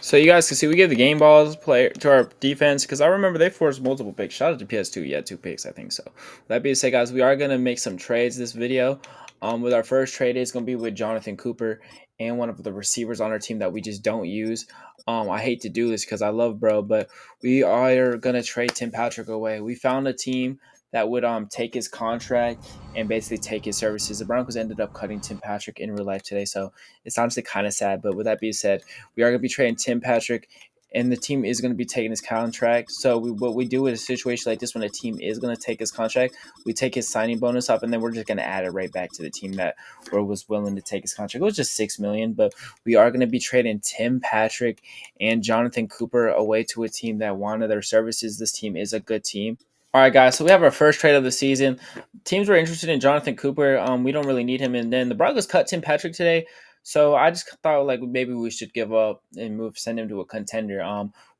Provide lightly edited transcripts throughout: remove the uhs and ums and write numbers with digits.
So you guys can see we give the game balls play to our defense because I remember they forced multiple picks. Shout out to PS2, yeah, 2 picks, I think so. With that being said, guys, we are gonna make some trades this video. With our first trade is gonna be with Jonathan Cooper and one of the receivers on our team that we just don't use. I hate to do this because I love bro, but we are gonna trade Tim Patrick away. We found a team that would take his contract and basically take his services. The Broncos ended up cutting Tim Patrick in real life today, so it's honestly kind of sad. But with that being said, we are going to be trading Tim Patrick, and the team is going to be taking his contract. So what we do in a situation like this, when a team is going to take his contract, we take his signing bonus up, and then we're just going to add it right back to the team that was willing to take his contract. It was just $6 million, but we are going to be trading Tim Patrick and Jonathan Cooper away to a team that wanted their services. This team is a good team. All right, guys, so we have our first trade of the season. Teams were interested in Jonathan Cooper. We don't really need him. And then the Broncos cut Tim Patrick today. So I just thought like maybe we should give up and send him to a contender.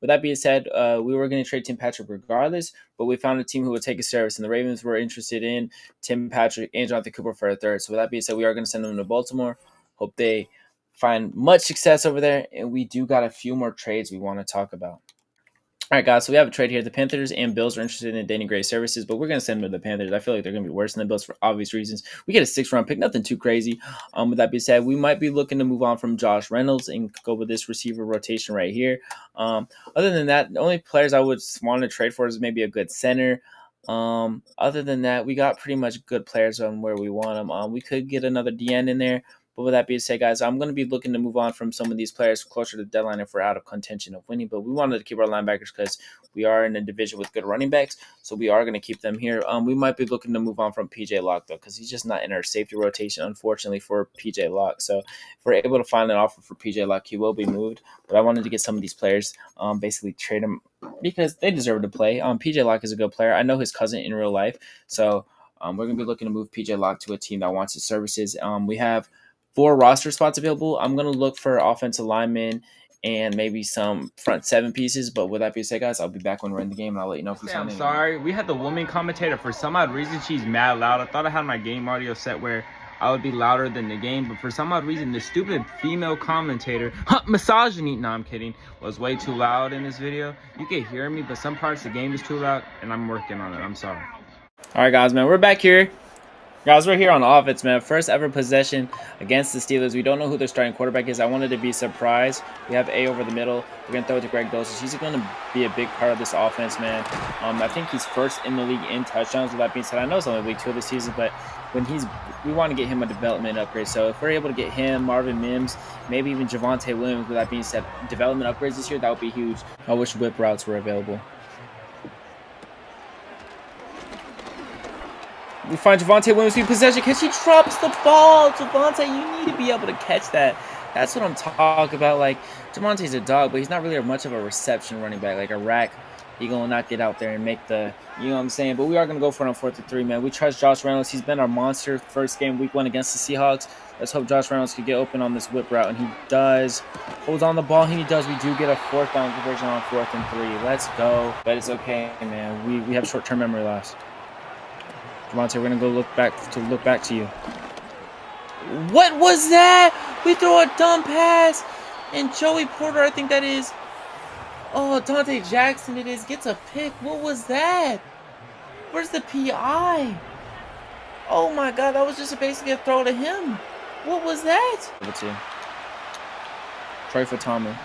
With that being said, we were going to trade Tim Patrick regardless, but we found a team who would take his service, and the Ravens were interested in Tim Patrick and Jonathan Cooper for a third. So with that being said, we are going to send them to Baltimore. Hope they find much success over there, and we do got a few more trades we want to talk about. All right, guys, so we have a trade here. The Panthers and Bills are interested in Danny Gray's services, but we're going to send them to the Panthers. I feel like they're going to be worse than the Bills for obvious reasons. We get a 6th-round pick, nothing too crazy. With that being said, we might be looking to move on from Josh Reynolds and go with this receiver rotation right here. Other than that, the only players I would want to trade for is maybe a good center. Other than that, we got pretty much good players on where we want them. We could get another DN in there. But with that being said, guys, I'm going to be looking to move on from some of these players closer to the deadline if we're out of contention of winning. But we wanted to keep our linebackers because we are in a division with good running backs. So we are going to keep them here. We might be looking to move on from PJ Locke, though, because he's just not in our safety rotation, unfortunately, for PJ Locke. So if we're able to find an offer for PJ Locke, he will be moved. But I wanted to get some of these players, basically trade them because they deserve to play. PJ Locke is a good player. I know his cousin in real life. So we're going to be looking to move PJ Locke to a team that wants his services. We have 4 roster spots available. I'm going to look for offensive linemen and maybe some front 7 pieces. But with that being said, guys, I'll be back when we're in the game, and I'll let you know if we sign in. I'm sorry. We had the woman commentator. For some odd reason, she's mad loud. I thought I had my game audio set where I would be louder than the game. But for some odd reason, the stupid female commentator, misogyny, no, I'm kidding, was way too loud in this video. You can hear me, but some parts of the game is too loud, and I'm working on it. I'm sorry. All right, guys, man, we're back here. Guys, we're here on offense, man. First ever possession against the Steelers. We don't know who their starting quarterback is. I wanted to be surprised. We have A over the middle. We're going to throw it to Greg Dulcich. He's going to be a big part of this offense, man. I think he's first in the league in touchdowns. With that being said, I know it's only week 2 of the season, but when we want to get him a development upgrade. So if we're able to get him, Marvin Mims, maybe even Javonte Williams, with that being said, development upgrades this year, that would be huge. I wish whip routes were available. We find Javonte Williams in possession because he drops the ball. Javonte, you need to be able to catch that. That's what I'm talking about. Like, Javonte's a dog, but he's not really much of a reception running back. Like a rack, he's going to not get out there and make the, you know what I'm saying? But we are going to go for it on 4th and 3, man. We trust Josh Reynolds. He's been our monster first game, week 1 against the Seahawks. Let's hope Josh Reynolds can get open on this whip route, and he does. Holds on the ball, and he does. We do get a 4th down conversion on 4th and 3. Let's go. But it's okay, man. We have short-term memory loss. Javonte, we're going to go look back to you. What was that? We throw a dumb pass, and Joey Porter, I think that is. Oh, Dante Jackson it is. Gets a pick. What was that? Where's the PI? Oh, my God. That was just basically a throw to him. What was that? Troy Fatama.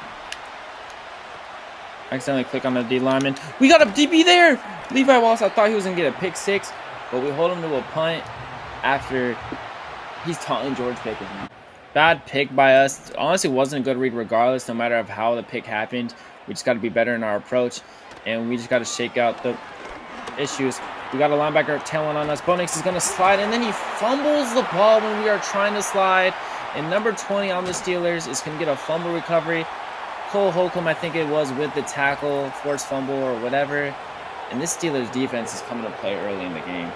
Accidentally click on the D lineman. We got a DB there. Levi Wallace, I thought he was going to get a pick 6. But we hold him to a punt after he's taunting George Pickens. Bad pick by us. Honestly, wasn't a good read regardless, no matter of how the pick happened. We just got to be better in our approach, and we just got to shake out the issues. We got a linebacker tailing on us. Bo Nix is going to slide, and then he fumbles the ball when we are trying to slide. And number 20 on the Steelers is going to get a fumble recovery. Cole Holcomb, I think it was, with the tackle, forced fumble or whatever. And this Steelers defense is coming to play early in the game.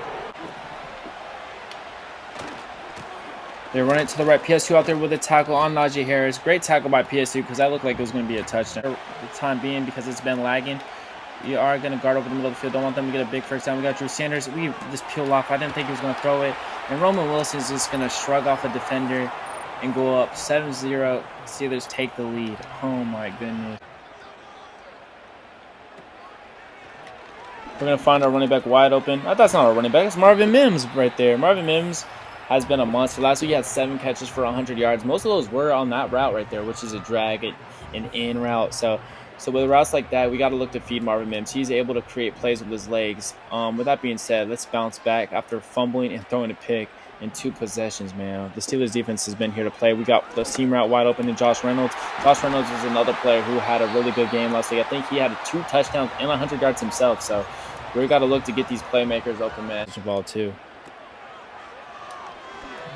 They run it to the right. PS2 out there with a tackle on Najee Harris. Great tackle by PS2 because that looked like it was going to be a touchdown. For the time being, because it's been lagging, we are going to guard over the middle of the field. Don't want them to get a big first down. We got Drew Sanders. We just peel off. I didn't think he was going to throw it. And Roman Wilson is just going to shrug off a defender and go up 7-0. Steelers take the lead. Oh my goodness. We're going to find our running back wide open. That's not our running back. It's Marvin Mims right there. Marvin Mims has been a monster. Last week he had 7 catches for 100 yards. Most of those were on that route right there, which is a drag, an in route. So with routes like that, we got to look to feed Marvin Mims. He's able to create plays with his legs. With that being said, let's bounce back after fumbling and throwing a pick in 2 possessions, man. The Steelers defense has been here to play. We got the seam route wide open to Josh Reynolds. Josh Reynolds is another player who had a really good game last week. I think he had 2 touchdowns and 100 yards himself. So we got to look to get these playmakers open, man. Ball too.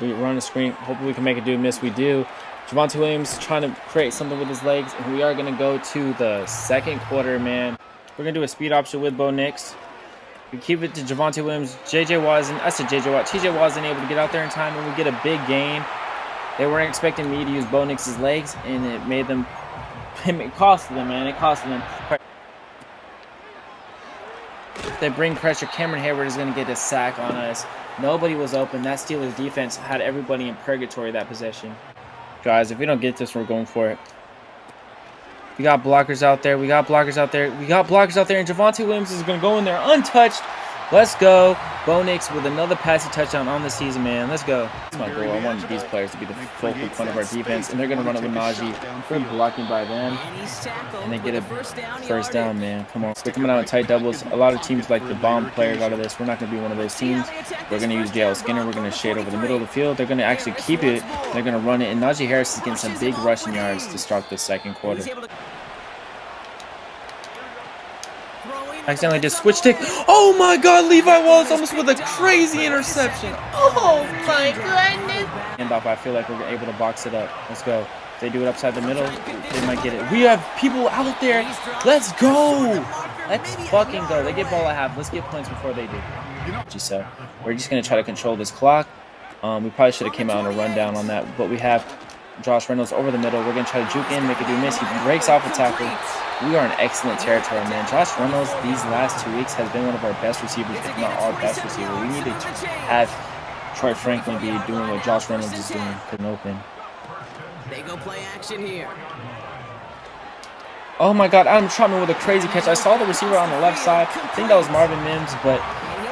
We run a screen. Hopefully we can make a dude miss. We do. Javonte Williams trying to create something with his legs. And we are going to go to the second quarter, man. We're going to do a speed option with Bo Nix. We keep it to Javonte Williams. TJ Watt wasn't able to get out there in time, and we get a big gain. They weren't expecting me to use Bo Nix's legs, and it made them. It cost them, man. It cost them. They bring pressure. Cameron Hayward is going to get a sack on us. Nobody was open. That Steelers defense had everybody in purgatory that possession. Guys, if we don't get this, we're going for it. We got blockers out there. And Javonte Williams is going to go in there untouched. Let's go. Bo Nix with another passing touchdown on the season, man. Let's go. That's my goal. I wanted these players to be the focal point of our defense, and they're going to run it with Najee. Good blocking by them, and they get a first down, man. Come on. They're coming out in tight doubles. A lot of teams like to bomb players out of this. We're not going to be one of those teams. We're going to use J.L. Skinner. We're going to shade over the middle of the field. They're going to actually keep it. They're going to run it, and Najee Harris is getting some big rushing yards to start the second quarter. Accidentally just switched it. Oh my God, Levi Wallace almost with a crazy interception. Oh my goodness. Handoff, I feel like we're able to box it up. Let's go. If they do it upside the middle, they might get it. We have people out there. Let's go. Let's fucking go. They get ball at half. Let's get points before they do. So we're just going to try to control this clock. We probably should have came out on a rundown on that, but we have Josh Reynolds over the middle. We're going to try to juke in, make a dude miss. He breaks off a tackle. We are in excellent territory, man. Josh Reynolds, these last 2 weeks, has been one of our best receivers, if not our best receiver. We need to have Troy Franklin be doing what Josh Reynolds is doing. Couldn't open. They go play action here. Oh my God, Adam Trotman with a crazy catch. I saw the receiver on the left side. I think that was Marvin Mims, but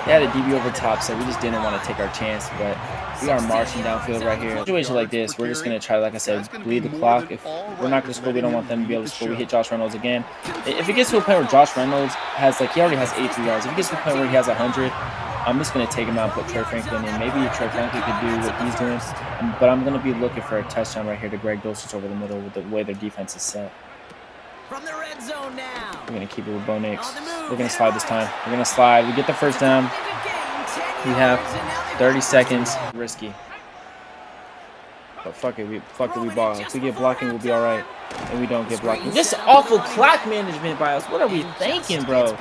they had a DB over top, so we just didn't want to take our chance. But we are marching downfield right here. In a situation like this, we're just going to try, like I said, bleed the clock. If we're not going to score, we don't want them to be able to score. We hit Josh Reynolds again. If it gets to a point where Josh Reynolds has, he already has 83 yards. If it gets to a point where he has 100, I'm just going to take him out and put Troy Franklin in. Maybe Troy Franklin could do what he's doing. But I'm going to be looking for a touchdown right here to Greg Dulcich over the middle with the way their defense is set. From the red zone now. We're going to keep it with Bo Nix. We're going to slide this time. We're going to slide. We get the first down. We have 30 seconds. Risky. But fuck it, we ball. If we get blocking, we'll be all right. And we don't get blocking. Just awful clock management by us. What are we thinking, bro?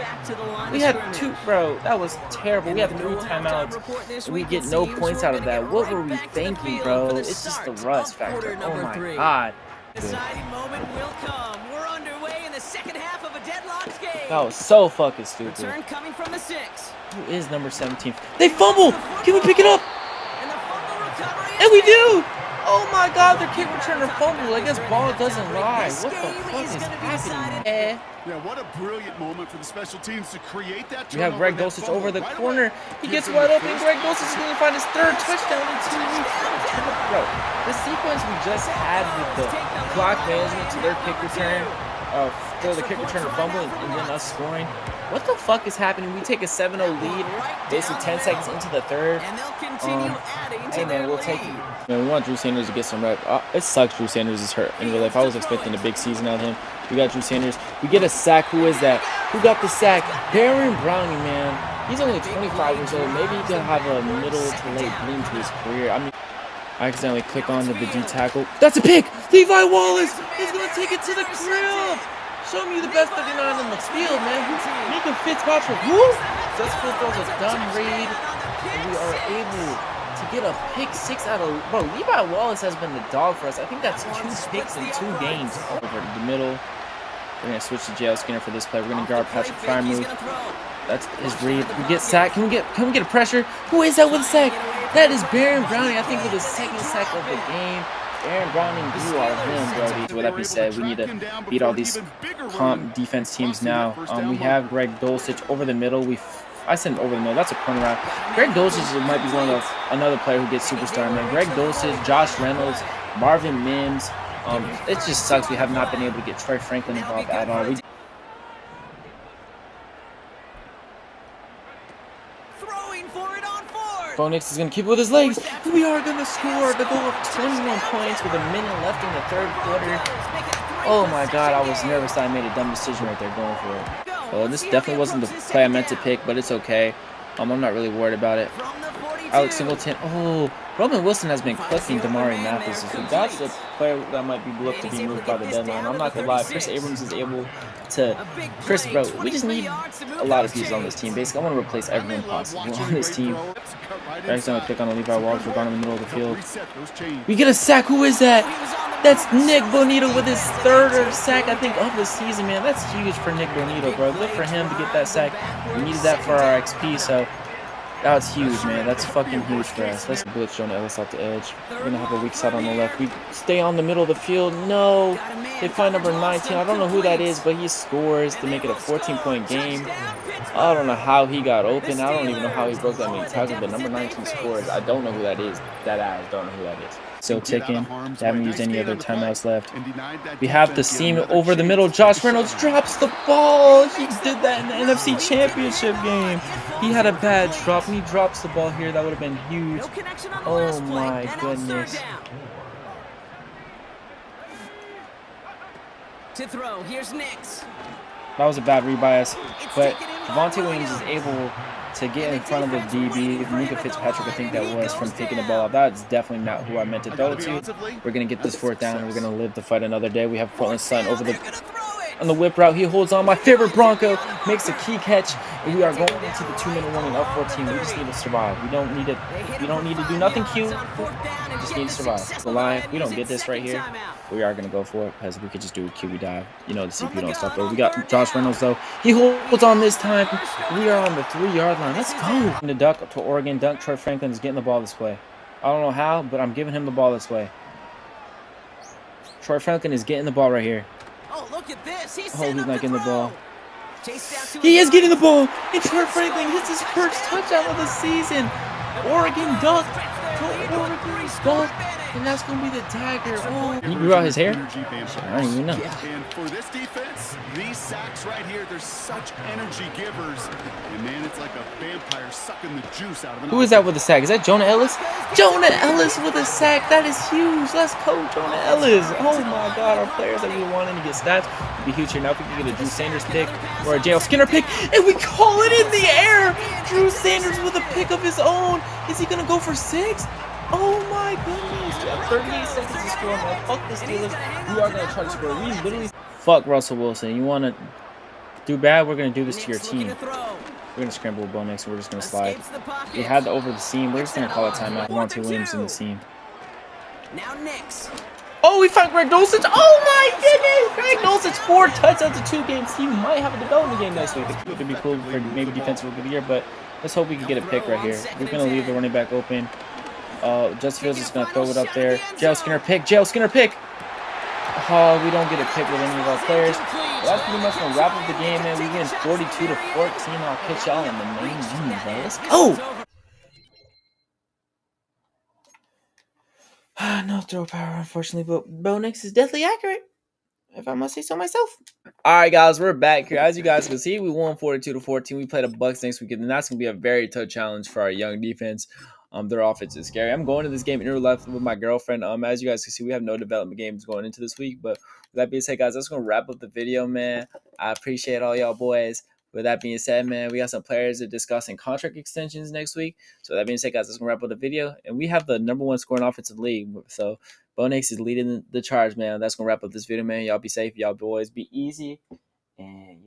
We had 2, bro. That was terrible. We have 3 timeouts. We get no points out of that. What were we thinking, bro? It's just the rust factor. Oh my God. Deciding moment will come. We're underway in the second half of a deadlocked game. That was so fucking stupid. Return coming from the 6. Who is number 17? They fumble. Can we pick it up? And we do. Oh my God, their kick returner fumble. I guess ball doesn't lie. What the fuck is happening? Yeah, what a brilliant moment for the special teams to create that. We have Greg Dulcich over the corner. He gets wide open. Greg Dulcich is going to find his 3rd touchdown in 2 weeks. Bro, the sequence we just had with the clock management to their kick return, for the kick returner fumbling and then us scoring. What the fuck is happening? We take a 7-0 lead, basically 10 seconds into the 3rd. Hey man, we'll take it. Man, we want Drew Sanders to get some rep. It sucks Drew Sanders is hurt in real life. I was expecting a big season out of him. We got Drew Sanders. We get a sack. Who is that? Who got the sack? Baron Browning, man. He's only 25 years old. Maybe he could have a middle to late bloom to his career. I mean, I accidentally click on the D tackle. That's a pick! Levi Wallace is going to take it to the crib! Show me the best 39 on the field, man. Mika Fitzpatrick. Woo! Successful throws a dumb read. And we are able to get a pick 6 out of... Bro, Levi Wallace has been the dog for us. I think that's 2 picks in 2 games. Over the middle. We're going to switch to J.L. Skinner for this play. We're going to guard Patrick Freiermuth. That's his read. We get sacked. Can we get a pressure? Who is that with a sack? That is Baron Browning, I think, with his 2nd sack of the game. Aaron Browning, you are him, Brody. With that being said, we need to beat all these comp defense teams now. We have Greg Dulcich over the middle. I sent over the middle. That's a corner route. Greg Dulcich might be one of another player who gets superstar, man. Greg Dulcich, Josh Reynolds, Marvin Mims. It just sucks we have not been able to get Troy Franklin involved at all. Bo Nix is going to keep it with his legs. We are going to score the goal of 21 points with a minute left in the third quarter. Oh my God, I was nervous that I made a dumb decision right there going for it. Oh, this definitely wasn't the play I meant to pick, but it's okay. I'm not really worried about it. Alex Singleton. Oh, Roman Wilson has been cooking Damari Mathis. That's the player that might be looked to be moved by the deadline. I'm not going to lie. Chris Abrams is able to... bro, we just need a lot of pieces on this team. Basically, I want to replace everyone possible on this team. Next time I pick on a Levi Wallace. We're gone in the middle of the field. We get a sack. Who is that? That's Nick Bonito with his third sack, I think, of the season, man. That's huge for Nick Bonito, bro. Good for him to get that sack. We needed that for our XP, so that was huge, man. That's fucking huge for us. Let's blitz Jonah Ellis off the edge. We're going to have a weak side on the left. We stay on the middle of the field. No. They find number 19. I don't know who that is, but he scores to make it a 14-point game. I don't know how he got open. I don't even know how he broke that many tackles, but number 19 scores. I don't know who that is. I don't know who that is. Still ticking. They haven't used any other timeouts left. We have the seam over the middle. Josh Reynolds drops the ball. He did that in the NFC Championship game. He had a bad drop, and he drops the ball here. That would have been huge. Oh my goodness. To throw, here's Nix. That was a bad read by us, but Devontae Williams is able to get in front of the DB. Minka Fitzpatrick, I think that was, from taking the ball out. That's definitely not who I meant to throw it to. We're going to get this fourth down, and we're going to live to fight another day. We have Portland Sutton over on the whip route. He holds on. My favorite Bronco makes a key catch, and we are going into the 2-minute warning, up 14. We just need to survive. We don't need to do nothing cute. We just need to survive. The line, we don't get this right here. We are going to go for it because we could just do a QB dive. You know, the CPU don't stop there. We got Josh Reynolds, though. He holds on this time. We are on the 3-yard line. Let's go. The duck to Oregon. Dunk. Troy Franklin is getting the ball this way. I don't know how, but I'm giving him the ball this way. Troy Franklin is getting the ball right here. Oh, look at this. He's not getting the ball. He is getting the ball. And Troy Franklin hits his first touchdown of the season. Oregon duck. Oregon duck. And that's going to be the dagger. Oh, he grew out his hair? I don't even know. And for this defense, these sacks right here, they're such energy givers. And man, it's like a vampire sucking the juice out of an Who is that with the sack? Is that Jonah Ellis? Jonah Ellis with a sack. That is huge. Let's go, Jonah Ellis. Oh my God, our players that we wanted to get stats would be huge here. Now if we can get a Drew Sanders pick or a J.L. Skinner pick, and we call it in the air. Drew Sanders with a pick of his own. Is he going to go for 6? Oh my goodness. We have 38 seconds to score, man. Fuck the Steelers. We are going to try to score. We literally... Fuck Russell Wilson. You want to do bad? We're going to do this to your team. We're going to scramble with Bo Nix, and we're just going to slide. We had the over the seam. We're just going to call it timeout. Devontae Williams in the seam. Now Nix. Oh, we found Greg Dulcich. Oh my goodness. Greg Dulcich 4 touchdowns in 2 games. He might have a development game next week. It could be cool for maybe defensive of the year, but let's hope we can get a pick right here. We're going to leave the running back open. Justin Fields is going to throw it up there. J.L. Skinner pick. J.L. Skinner pick. Oh, we don't get a pick with any of our players. Well, that's pretty much going to wrap up the game, man. We win 42-14. I'll catch y'all in the main game, bro. Let's go. No throw power, unfortunately, but Bo Nix is deathly accurate, if I must say so myself. All right, guys, we're back here. As you guys can see, we won 42-14. We play the Bucs next week, and that's going to be a very tough challenge for our young defense. Their offense is scary. I'm going to this game inner left with my girlfriend. As you guys can see, we have no development games going into this week. But with that being said, guys, that's going to wrap up the video, man. I appreciate all y'all boys. With that being said, man, we got some players discussing contract extensions next week. So that being said, guys, that's going to wrap up the video. And we have the #1 scoring offensive league. So Bo Nix is leading the charge, man. That's going to wrap up this video, man. Y'all be safe. Y'all boys be easy. And